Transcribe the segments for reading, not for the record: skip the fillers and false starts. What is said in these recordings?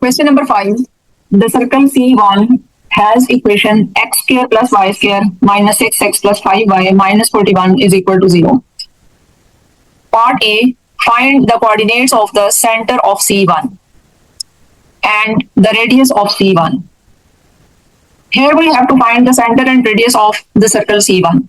Question number 5. The circle C1 has equation x square plus y square minus 6x plus 5y minus 41 is equal to 0. Part A. Find the coordinates of the center of C1 and the radius of C1. Here we have to find the center and radius of the circle C1.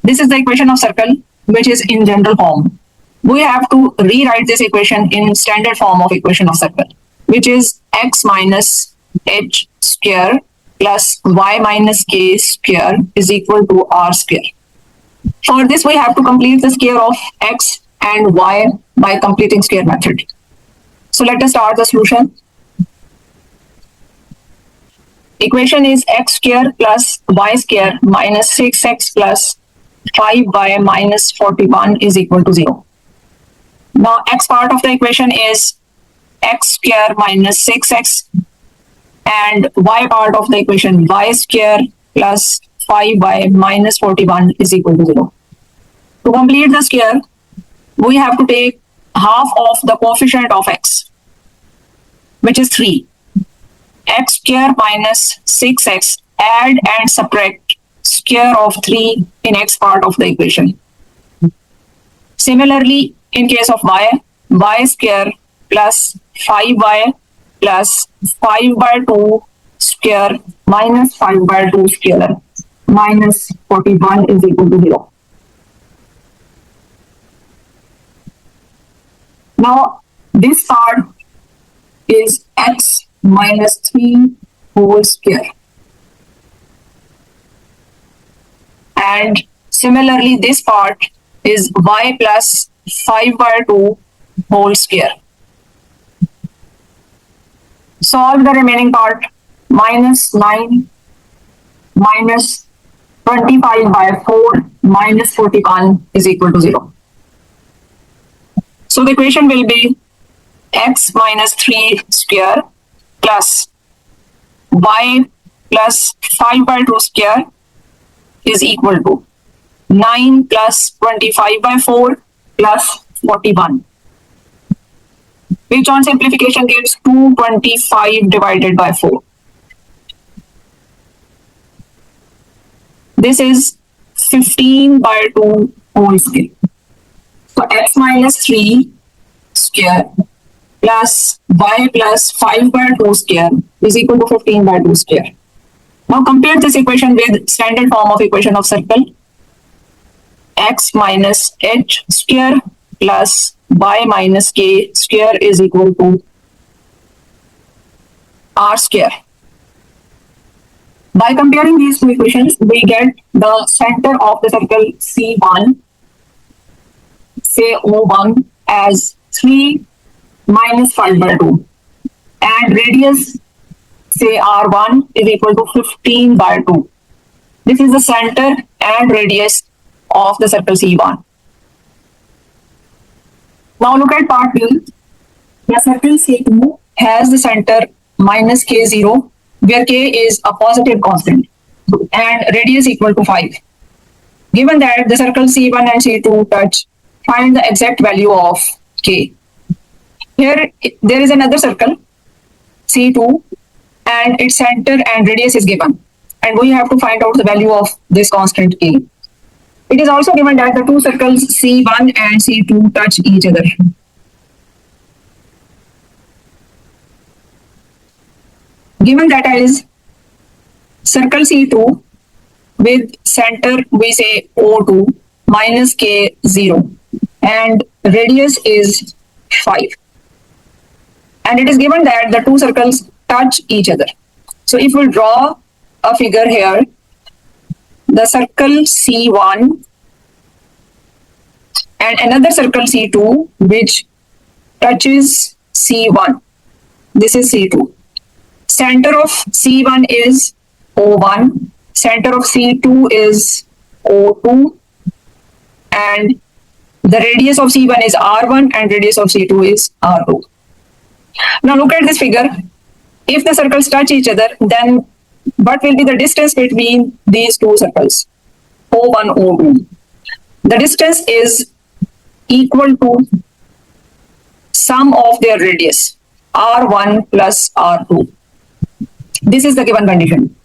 This is the equation of circle, which is in general form. We have to rewrite this equation in standard form of equation of circle, which is x minus h square plus y minus k square is equal to r square. For this, we have to complete the square of x and y by completing square method. So let us start the solution. Equation is x square plus y square minus 6x plus 5y minus 41 is equal to 0. Now x part of the equation is x square minus 6x and y part of the equation y square plus 5y minus 41 is equal to 0. To complete the square, we have to take half of the coefficient of x, which is 3. X square minus 6x, add and subtract square of 3 in x part of the equation. Similarly, in case of y square plus 5y plus 5 by 2 square minus 5 by 2 square minus 41 is equal to 0. Now, this part is x minus 3 whole square. And similarly, this part is y plus 5 by 2 whole square. Solve the remaining part. Minus 9 minus 25 by 4 minus 41 is equal to 0. So the equation will be x minus 3 square plus y plus 5 by 2 square is equal to 9 plus 25 by 4 plus 41, which on simplification gives 225 divided by 4. This is 15 by 2 whole square. So x minus 3 square plus y plus 5 by 2 square is equal to 15 by 2 square. Now compare this equation with standard form of equation of circle. X minus h square plus y minus k square is equal to r square. By comparing these two equations, we get the center of the circle C1, say O1, as 3 minus 5 by 2, and radius, say R1, is equal to 15 by 2. This is the center and radius of the circle C1. Now look at part B. The circle C2 has the center minus K0, where K is a positive constant, and radius equal to 5. Given that the circle C1 and C2 touch, find the exact value of K. Here there is another circle, C2, and its center and radius is given, and we have to find out the value of this constant K. It is also given that the two circles C1 and C2 touch each other. Given data is circle C2 with center, we say O2 minus K0, and radius is 5. And it is given that the two circles touch each other. So if we draw a figure here, the circle C1 and another circle C2 which touches C1. This is C2. Center of C1 is O1, center of C2 is O2, and the radius of C1 is R1 and radius of C2 is R2. Now look at this figure. If the circles touch each other, then what will be the distance between these two circles, O1, O2? The distance is equal to sum of their radius, R1 plus R2. This is the given condition.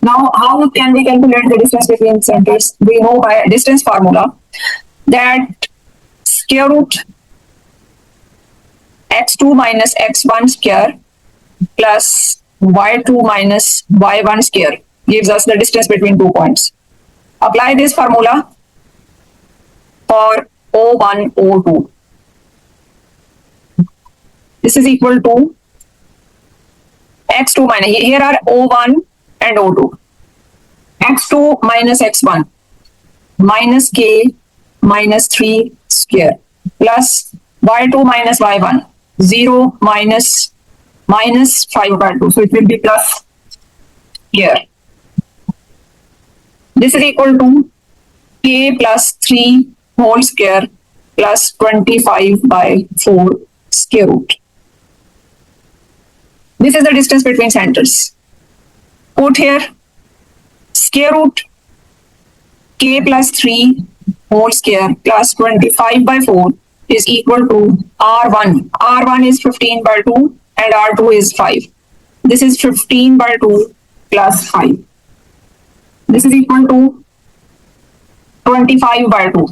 Now, how can we calculate the distance between centers? We know by distance formula that square root x2 minus x1 square plus y2 minus y1 square gives us the distance between 2 points. Apply this formula for O1, O2. This is equal to x2 minus, here are O1 and O2. x2 minus x1 minus k minus 3 square plus y2 minus y1, 0 minus 5 by 2. So it will be plus here. This is equal to k plus 3 whole square plus 25 by 4 square root. This is the distance between centers. Put here square root k plus 3 whole square plus 25 by 4 is equal to R1. R1 is 15 by 2 and R2 is 5. This is 15 by 2 plus 5. This is equal to 25 by 2.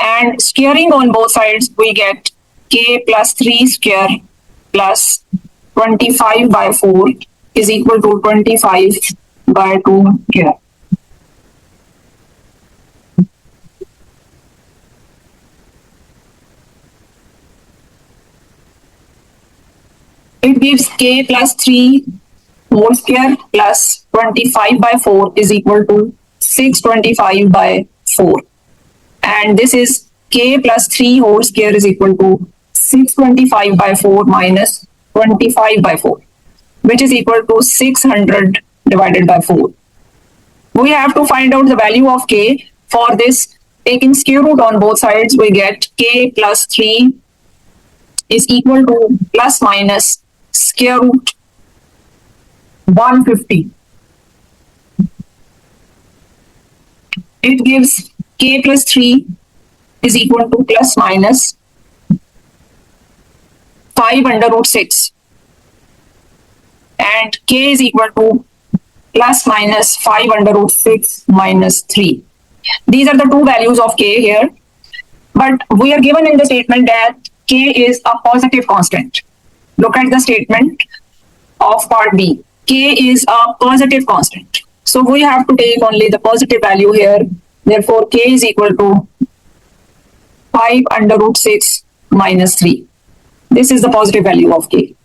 And squaring on both sides, we get k plus 3 square plus 25 by 4 is equal to 25 by 2 here. It gives k plus 3 whole square plus 25 by 4 is equal to 625 by 4. And this is k plus 3 whole square is equal to 625 by 4 minus 25 by 4, which is equal to 600 divided by 4. We have to find out the value of k. For this, taking square root on both sides, we get k plus 3 is equal to plus minus square root 150. It gives k plus 3 is equal to plus minus 5 under root 6. And k is equal to plus minus 5 under root 6 minus 3. These are the two values of k here. But we are given in the statement that k is a positive constant. Look at the statement of part B. K is a positive constant. So we have to take only the positive value here. Therefore, k is equal to 5 under root 6 minus 3. This is the positive value of k.